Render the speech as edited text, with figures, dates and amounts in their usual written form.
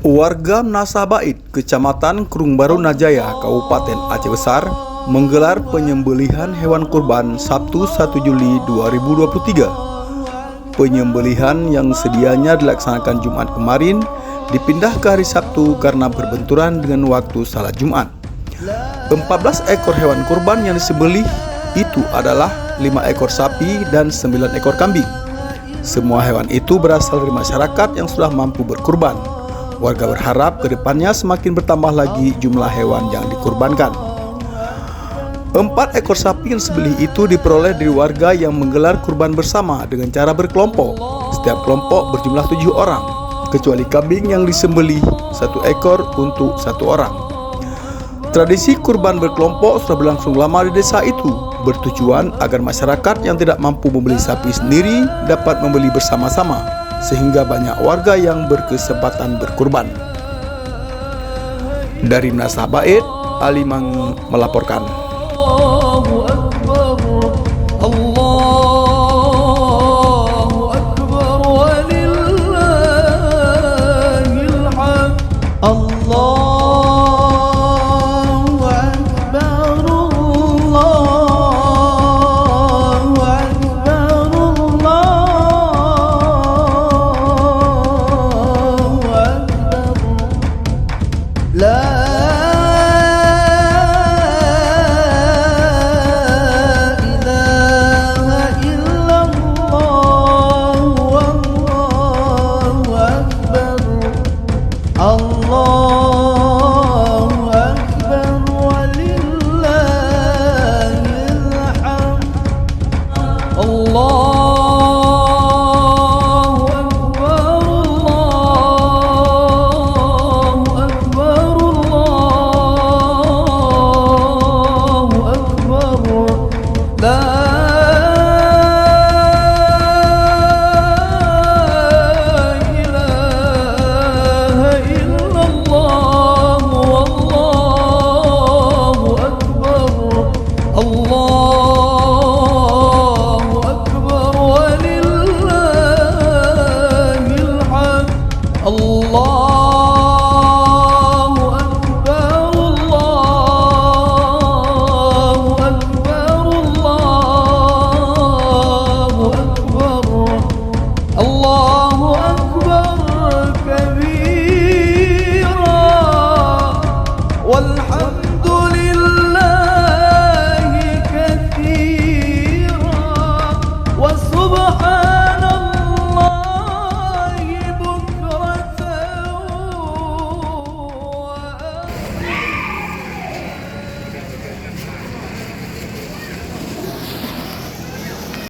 Warga Menasah Bait, Kecamatan Krung Baru Najaya, Kabupaten Aceh Besar, menggelar penyembelihan hewan kurban Sabtu 1 Juli 2023. Penyembelihan yang sedianya dilaksanakan Jumat kemarin dipindah ke hari Sabtu karena berbenturan dengan waktu salat Jumat. 14 ekor hewan kurban yang disembelih itu adalah 5 ekor sapi dan 9 ekor kambing. Semua hewan itu berasal dari masyarakat yang sudah mampu berkurban. Warga berharap kedepannya semakin bertambah lagi jumlah hewan yang dikurbankan. 4 ekor sapi yang disembelih itu diperoleh dari warga yang menggelar kurban bersama dengan cara berkelompok. Setiap kelompok berjumlah 7 orang, kecuali kambing yang disembelih 1 ekor untuk 1 orang. Tradisi kurban berkelompok sudah berlangsung lama di desa itu, bertujuan agar masyarakat yang tidak mampu membeli sapi sendiri dapat membeli bersama-sama, sehingga banyak warga yang berkesempatan berkurban. Dari Menasah Bait, Alimang melaporkan. Allahu Akbar, Allahu Akbar, walillahil hamd. Allahu Akbar, Allahu Akbar, Allahu Akbar. La Allahu Akbar, walillahil hamd. Allahu Akbar, Allahu Akbar, Allahu Akbar. La والحمد لله كثيرا وسبحان